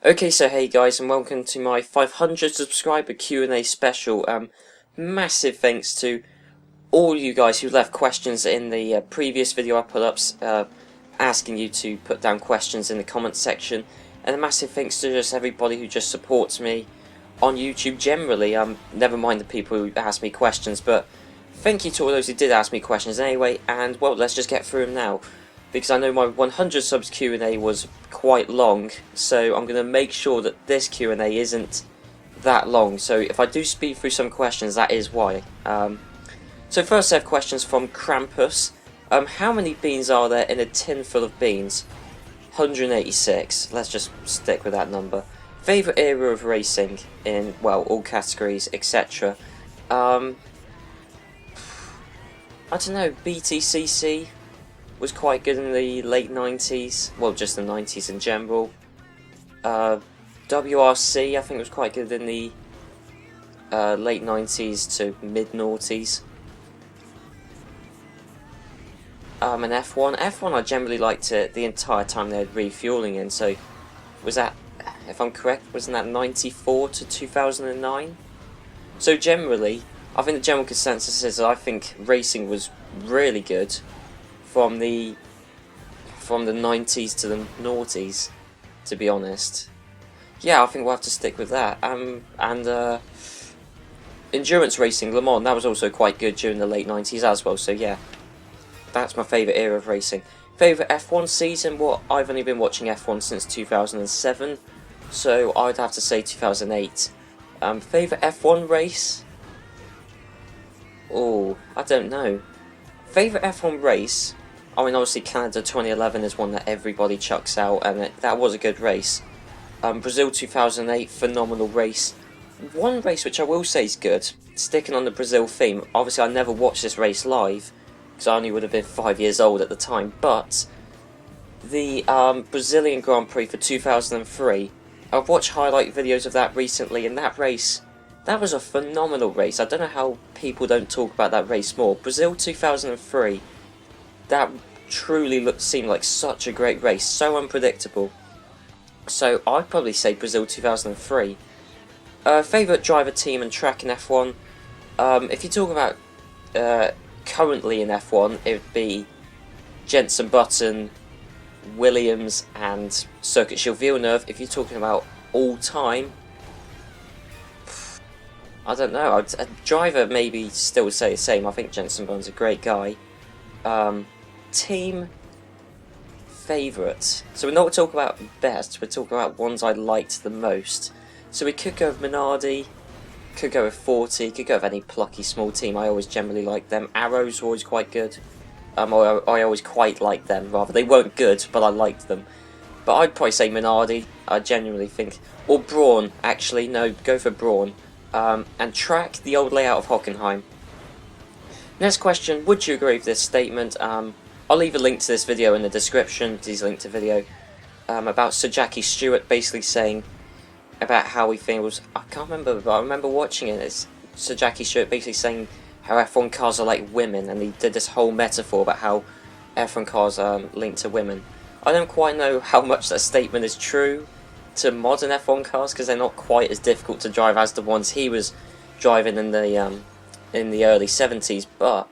Okay, so hey guys, and welcome to my 500 subscriber Q&A special. Massive thanks to all you guys who left questions in the previous video I put up, asking you to put down questions in the comments section, and a massive thanks to just everybody who just supports me on YouTube generally. Never mind the people who ask me questions, but thank you to all those who did ask me questions anyway. And well, let's just get through them now, because I know my 100 subs Q&A was quite long, so I'm going to make sure that this Q&A isn't that long. So if I do speed through some questions, that is why. So first I have questions from Krampus. How many beans are there in a tin full of beans? 186. Let's just stick with that number. Favourite era of racing in, well, all categories, etc. I don't know, BTCC was quite good in the late 90s, well, just the 90s in general. WRC I think was quite good in the late 90s to mid noughties. And F1 I generally liked it the entire time they had refueling in, so was that, if I'm correct, wasn't that 94 to 2009? So generally, I think the general consensus is that I think racing was really good from the 90s to the noughties, to be honest. Yeah, I think we'll have to stick with that. And endurance racing, Le Mans, that was also quite good during the late 90s as well, so yeah. That's my favourite era of racing. Favourite F1 season? Well, I've only been watching F1 since 2007, so I'd have to say 2008. Favourite F1 race? Oh, I don't know. Favourite F1 race? I mean, obviously Canada 2011 is one that everybody chucks out, and that was a good race. Brazil 2008, phenomenal race. One race which I will say is good, sticking on the Brazil theme, obviously I never watched this race live, because I only would have been 5 years old at the time, but the Brazilian Grand Prix for 2003, I've watched highlight videos of that recently, and that race, that was a phenomenal race. I don't know how people don't talk about that race more. Brazil 2003, that truly seemed like such a great race, so unpredictable. So I'd probably say Brazil 2003. Favourite driver, team and track in F1? If you talk about currently in F1, it would be Jenson Button, Williams and Circuit Gilles Villeneuve. If you're talking about all time, I don't know, a driver maybe still would say the same. I think Jenson Button's a great guy. Team favourite. So we're not talking about best, we're talking about ones I liked the most. So we could go with Minardi, could go with 40, could go with any plucky small team. I always generally like them. Arrows were always quite good. I always quite liked them, rather. They weren't good, but I liked them. But I'd probably say Minardi, I genuinely think. Or Brawn, actually. No, go for Brawn. And track, the old layout of Hockenheim. Next question, would you agree with this statement? I'll leave a link to this video in the description. Please link to video. About Sir Jackie Stewart basically saying about how he feels. I can't remember, but I remember watching it. It's Sir Jackie Stewart basically saying how F1 cars are like women, and he did this whole metaphor about how F1 cars are linked to women. I don't quite know how much that statement is true to modern F1 cars, because they're not quite as difficult to drive as the ones he was driving in the early 70s, but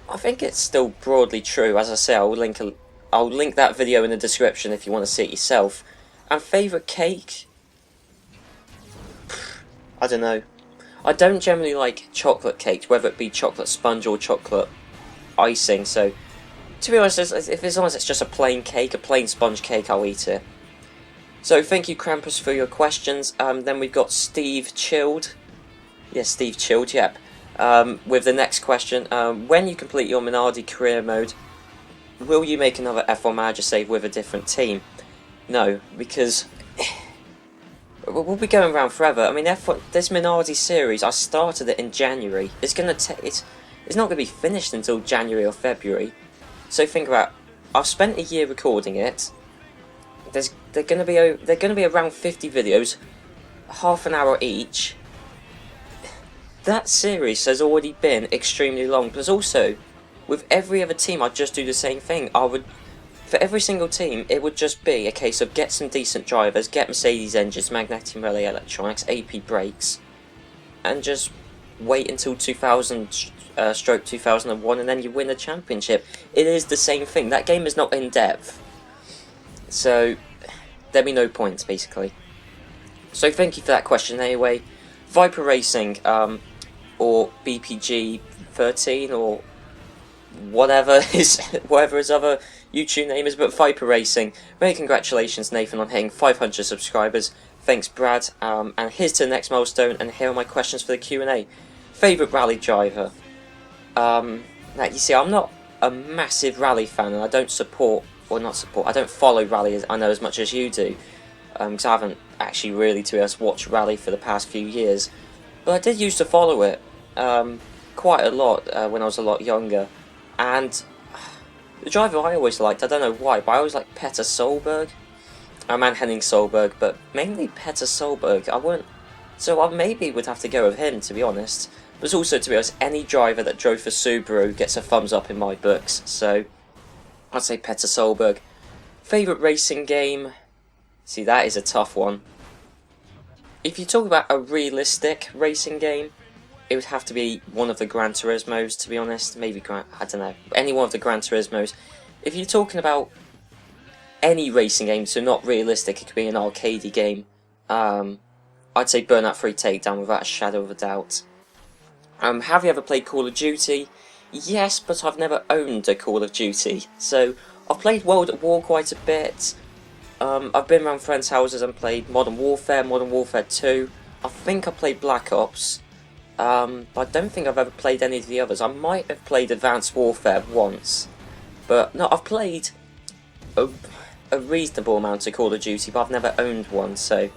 I think it's still broadly true. As I say, I'll link that video in the description if you want to see it yourself. And favourite cake? I don't know. I don't generally like chocolate cakes, whether it be chocolate sponge or chocolate icing, so to be honest, as long as it's just a plain cake, a plain sponge cake, I'll eat it. So thank you, Krampus, for your questions. Then we've got Steve Chilled. Yes, Steve Chilled, yep. With the next question, when you complete your Minardi career mode, will you make another F1 manager save with a different team? No, because we'll be going around forever. I mean, F1, this Minardi series, I started it in January. It's not going to be finished until January or February. So think about, I've spent a year recording it. They're going to be around 50 videos, half an hour each. That series has already been extremely long. Plus also, with every other team, I just do the same thing. for every single team, it would just be a case of get some decent drivers, get Mercedes engines, magnetic relay electronics, AP brakes, and just wait until 2000/2001, and then you win a championship. It is the same thing. That game is not in depth, so there'd be no points basically. So thank you for that question anyway. Viper Racing, or BPG 13, or whatever his other YouTube name is, but Viper Racing. Many congratulations, Nathan, on hitting 500 subscribers. Thanks, Brad. And here's to the next milestone, and here are my questions for the Q&A. Favourite rally driver? Now, you see, I'm not a massive rally fan, and I don't I don't follow rally, I know, as much as you do, because I haven't actually really, to be honest, watched rally for the past few years. But I did used to follow it quite a lot when I was a lot younger, and the driver I always liked, I don't know why, but I always liked Petter Solberg. And Henning Solberg, but mainly Petter Solberg. So I maybe would have to go with him, to be honest. But also, to be honest, any driver that drove for Subaru gets a thumbs up in my books. So I'd say Petter Solberg. Favourite racing game? See, that is a tough one. If you talk about a realistic racing game, it would have to be one of the Gran Turismos, to be honest. Maybe, I don't know, any one of the Gran Turismos. If you're talking about any racing game, so not realistic, it could be an arcadey game, I'd say Burnout 3 Takedown without a shadow of a doubt. Have you ever played Call of Duty? Yes, but I've never owned a Call of Duty. So I've played World at War quite a bit. I've been around friends' houses and played Modern Warfare 2. I think I played Black Ops. But I don't think I've ever played any of the others. I might have played Advanced Warfare once. But no, I've played a reasonable amount of Call of Duty, but I've never owned one, so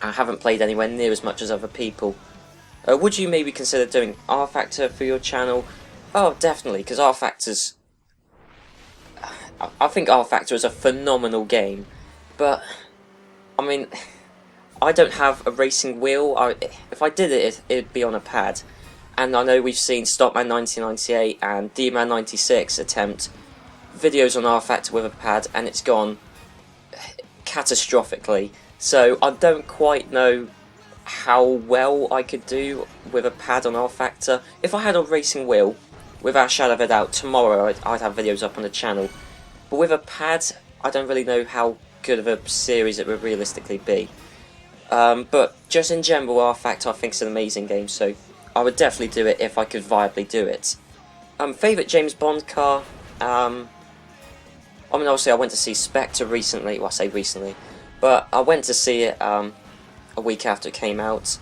I haven't played anywhere near as much as other people. Would you maybe consider doing R-Factor for your channel? Oh, definitely, because R-Factor's... I think R-Factor is a phenomenal game, but, I mean, I don't have a racing wheel. If I did it, it'd be on a pad. And I know we've seen Stopman 1998 and D-Man 96 attempt videos on R-Factor with a pad, and it's gone catastrophically. So I don't quite know how well I could do with a pad on R-Factor. If I had a racing wheel, without a shadow of a doubt, tomorrow I'd have videos up on the channel. But with a pad, I don't really know how good of a series it would realistically be. But just in general, R-Factor I think is an amazing game, so I would definitely do it if I could viably do it. Favourite James Bond car? I mean, obviously I went to see Spectre recently, well I say recently, but I went to see it a week after it came out.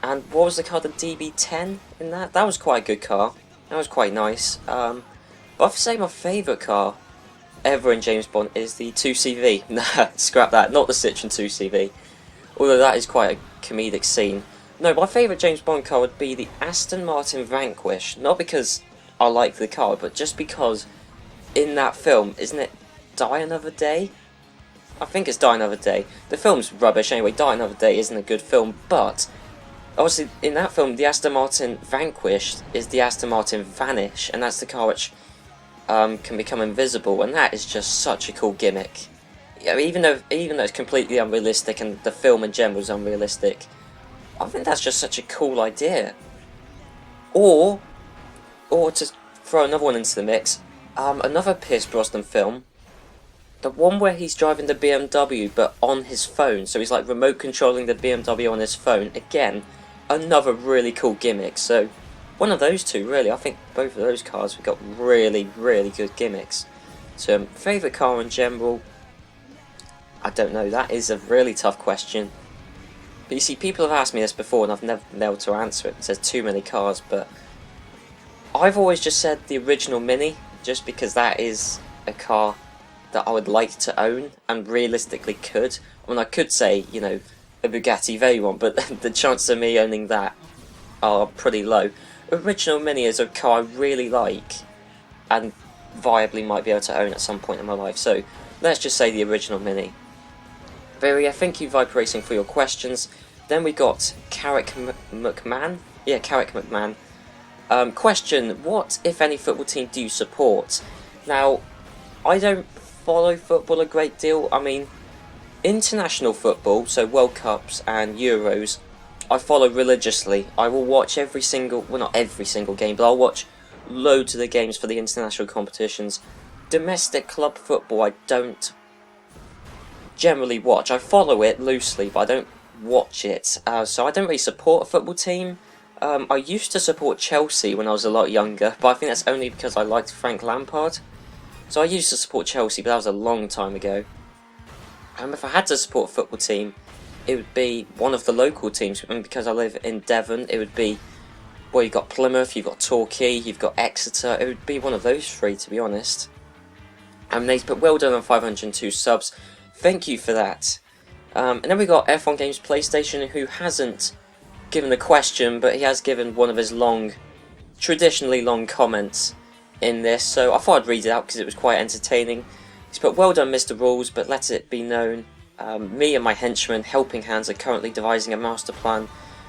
And what was the car, the DB10 in that? That was quite a good car, that was quite nice. But I have to say my favourite car ever in James Bond is the 2CV. Nah, scrap that, not the Citroen 2CV. Although that is quite a comedic scene. No, my favourite James Bond car would be the Aston Martin Vanquish. Not because I like the car, but just because in that film, isn't it Die Another Day? I think it's Die Another Day. The film's rubbish anyway, Die Another Day isn't a good film, but obviously in that film the Aston Martin Vanquish is the Aston Martin Vanish, and that's the car which can become invisible, and that is just such a cool gimmick. Yeah, even though it's completely unrealistic and the film in general is unrealistic, I think that's just such a cool idea. Or to throw another one into the mix, another Pierce Brosnan film, the one where he's driving the BMW but on his phone, so he's like remote controlling the BMW on his phone. Again, another really cool gimmick. So one of those two, really. I think both of those cars have got really, really good gimmicks. So favourite car in general, I don't know, that is a really tough question. But you see, people have asked me this before and I've never been able to answer it because there's too many cars, but I've always just said the original Mini, just because that is a car that I would like to own and realistically could. I mean, I could say, you know, a Bugatti Veyron, but the chances of me owning that are pretty low. Original Mini is a car I really like and viably might be able to own at some point in my life, so let's just say the original Mini. But yeah, thank you Viper Racing for your questions. Then we got Carrick McMahon. Yeah, Carrick McMahon. Question, what, if any, football team do you support? Now, I don't follow football a great deal. I mean, international football, so World Cups and Euros, I follow religiously. I will watch every single, well, not every single game, but I'll watch loads of the games for the international competitions. Domestic club football, I don't generally watch. I follow it loosely, but I don't watch it. So I don't really support a football team. I used to support Chelsea when I was a lot younger, but I think that's only because I liked Frank Lampard. So I used to support Chelsea, but that was a long time ago. If I had to support a football team, it would be one of the local teams. And because I live in Devon, it would be, well, you've got Plymouth, you've got Torquay, you've got Exeter. It would be one of those three, to be honest. Nate, but well done on 502 subs. Thank you for that. And then we got F1 Games PlayStation, who hasn't given a question, but he has given one of his traditionally long comments in this. So I thought I'd read it out because it was quite entertaining. He's put, well done, Mr. Rules, but let it be known, me and my henchmen, Helping Hands, are currently devising a master plan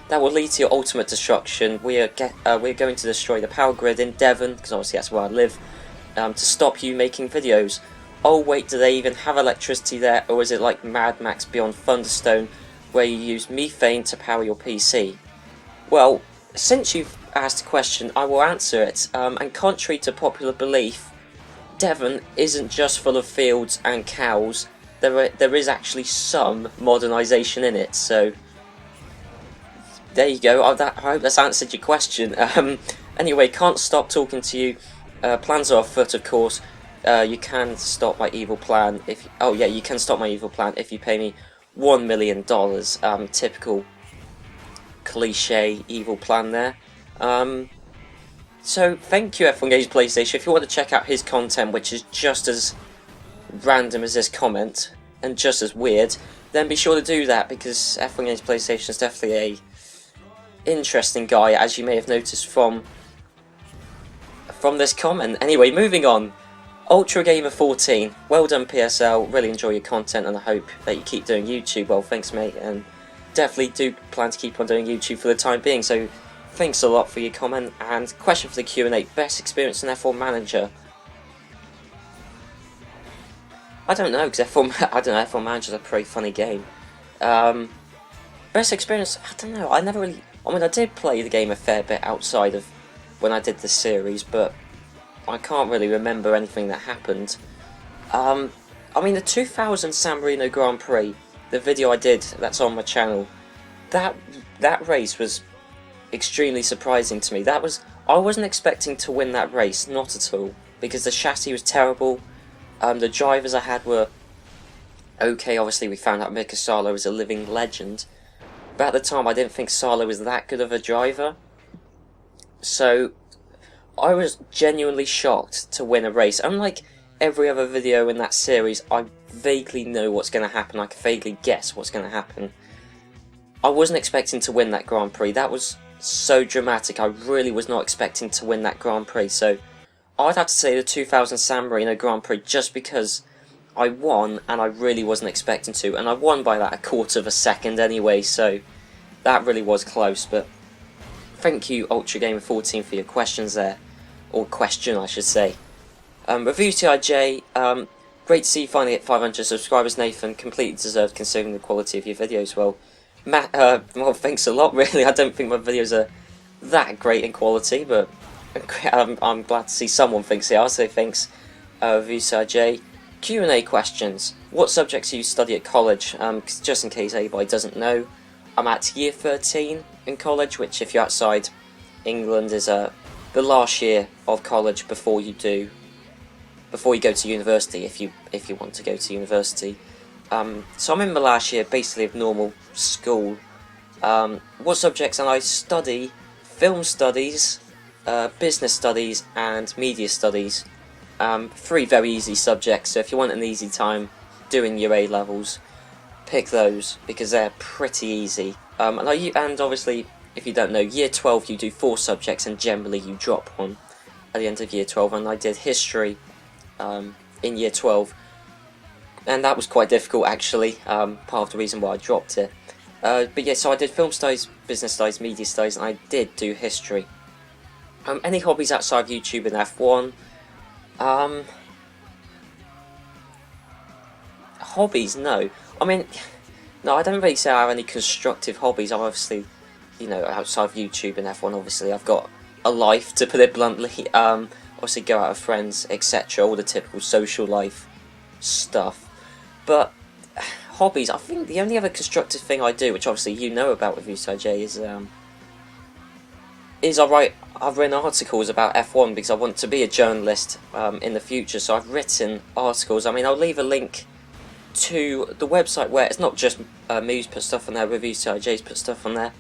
that will lead to your ultimate destruction. We're going to destroy the power grid in Devon, because obviously that's where I live, to stop you making videos. Oh wait, do they even have electricity there, or is it like Mad Max Beyond Thunderstone, where you use methane to power your PC? Well, since you've asked a question, I will answer it, and contrary to popular belief, Devon isn't just full of fields and cows. There is actually some modernisation in it, so there you go. I hope that's answered your question. Anyway, can't stop talking to you. Plans are afoot, of course. You can stop my evil plan if... Oh yeah, you can stop my evil plan if you pay me $1 million. Typical cliche evil plan there. So thank you, F1 Games PlayStation. If you want to check out his content, which is just as random as this comment and just as weird, then be sure to do that, because F1 Games PlayStation is definitely a interesting guy, as you may have noticed from this comment. Anyway, moving on. Ultra Gamer 14, well done PSL, really enjoy your content and I hope that you keep doing YouTube. Well, thanks mate, and definitely do plan to keep on doing YouTube for the time being, so thanks a lot for your comment. And question for the Q&A, best experience in F1 Manager? I don't know, because F1 Manager is a pretty funny game. Best experience, I don't know, I did play the game a fair bit outside of when I did the series, but I can't really remember anything that happened. I mean, the 2000 San Marino Grand Prix, the video I did that's on my channel, that race was extremely surprising to me. I wasn't expecting to win that race, not at all, because the chassis was terrible. The drivers I had were okay. Obviously, we found out Mika Salo is a living legend, but at the time I didn't think Salo was that good of a driver. So I was genuinely shocked to win a race. Unlike every other video in that series, I vaguely know what's going to happen. I can vaguely guess what's going to happen. I wasn't expecting to win that Grand Prix. That was so dramatic. I really was not expecting to win that Grand Prix. So I'd have to say the 2000 San Marino Grand Prix, just because I won and I really wasn't expecting to. And I won by like a quarter of a second anyway, so that really was close. But thank you, Ultra Gamer 14, for your questions there. Or question, I should say. Review TIJ, great to see you finally hit 500 subscribers, Nathan. Completely deserved considering the quality of your videos. Well, Matt, well, thanks a lot, really. I don't think my videos are that great in quality, but I'm glad to see someone thinks they are, so thanks, Review TIJ. Q&A questions. What subjects do you study at college? Just in case anybody doesn't know, I'm at year 13 in college, which if you're outside England is the last year of college before you go to university, if you want to go to university. So I'm in my last year basically of normal school. What subjects? And I study film studies, business studies and media studies. 3 very easy subjects, so if you want an easy time doing your A-levels, pick those because they're pretty easy. And obviously, if you don't know, year 12 you do 4 subjects and generally you drop one at the end of year 12, and I did history in year 12, and that was quite difficult actually, part of the reason why I dropped it. But yeah, so I did film studies, business studies, media studies, and I did do history. Any hobbies outside of YouTube and F1? hobbies, no. I mean, no, I don't really say I have any constructive hobbies. I'm obviously, you know, outside of YouTube and F1, obviously, I've got a life, to put it bluntly. Obviously, go out with friends, etc. All the typical social life stuff. But hobbies, I think the only other constructive thing I do, which obviously you know about with UCIJ, is I've written articles about F1 because I want to be a journalist in the future. So I've written articles. I mean, I'll leave a link to the website where it's not just me who's put stuff on there, Review CIJ's put stuff on there.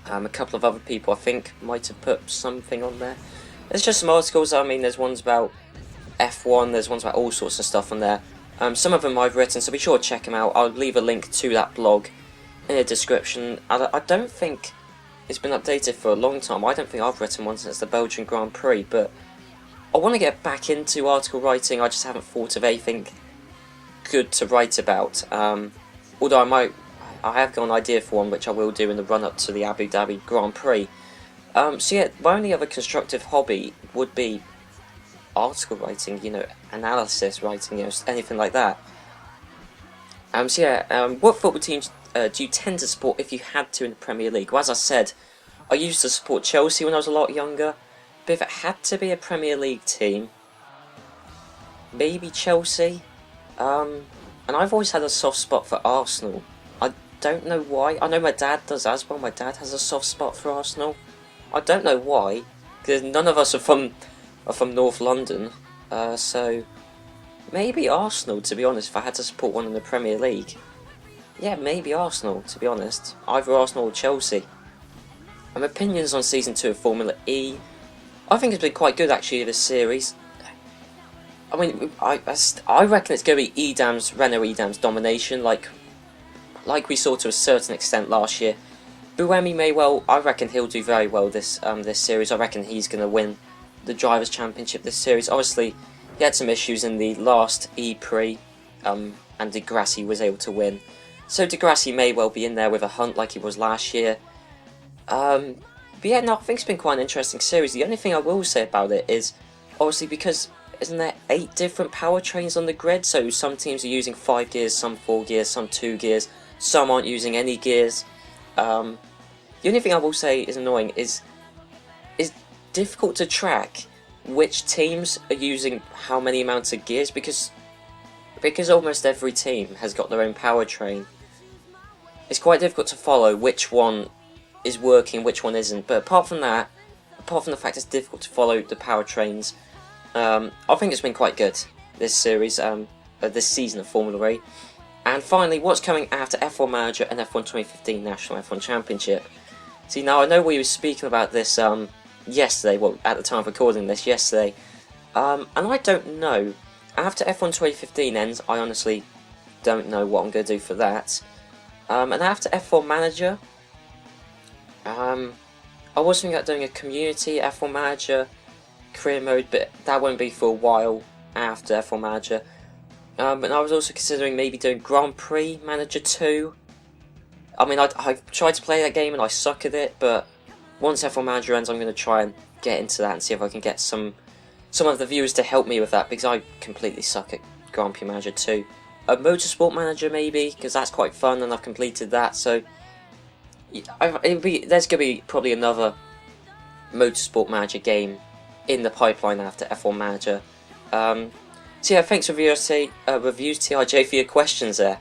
A couple of other people I think might have put something on there. There's just some articles. I mean, there's ones about F1, there's ones about all sorts of stuff on there. Some of them I've written, so be sure to check them out. I'll leave a link to that blog in the description. I don't think it's been updated for a long time. I don't think I've written one since the Belgian Grand Prix, but I want to get back into article writing. I just haven't thought of anything good to write about. Although I have got an idea for one, which I will do in the run-up to the Abu Dhabi Grand Prix. So yeah, my only other constructive hobby would be article writing, you know, analysis writing, you know, anything like that. So yeah, what football teams do you tend to support if you had to in the Premier League? Well, as I said, I used to support Chelsea when I was a lot younger, but if it had to be a Premier League team, maybe Chelsea. And I've always had a soft spot for Arsenal. I don't know why. I know my dad does as well. My dad has a soft spot for Arsenal. I don't know why, because none of us are from North London. So maybe Arsenal, to be honest, if I had to support one in the Premier League. Yeah, maybe Arsenal, to be honest. Either Arsenal or Chelsea. Opinions on Season 2 of Formula E. I think it's been quite good, actually, this series. I mean, I reckon it's going to be Renault Edam's domination, like we saw to a certain extent last year. Buemi may well, I reckon he'll do very well this series. I reckon he's going to win the Drivers' Championship this series. Obviously, he had some issues in the last E-Prix, and Di Grassi was able to win. So Di Grassi may well be in there with a hunt like he was last year. But yeah, no, I think it's been quite an interesting series. The only thing I will say about it is, obviously, because isn't there 8 different powertrains on the grid? So some teams are using 5 gears, some 4 gears, some 2 gears, some aren't using any gears. The only thing I will say is annoying is difficult to track which teams are using how many amounts of gears, because almost every team has got their own powertrain. It's quite difficult to follow which one is working, which one isn't. But apart from the fact it's difficult to follow the powertrains, I think it's been quite good, this series, this season of Formula E. And finally, what's coming after F1 Manager and F1 2015 National F1 Championship? See, now I know we were speaking about this yesterday, well, at the time of recording this, yesterday, and I don't know, after F1 2015 ends, I honestly don't know what I'm going to do for that. And after F1 Manager, I was thinking about doing a community F1 Manager career mode, but that won't be for a while after F1 Manager. And I was also considering maybe doing Grand Prix Manager 2. I mean, I've tried to play that game and I suck at it, but once F1 Manager ends, I'm going to try and get into that and see if I can get some of the viewers to help me with that, because I completely suck at Grand Prix Manager 2. A Motorsport Manager maybe, because that's quite fun and I've completed that, so there's going to be probably another Motorsport Manager game in the pipeline after F1 Manager. So yeah, thanks for Reviews TIJ for your questions there.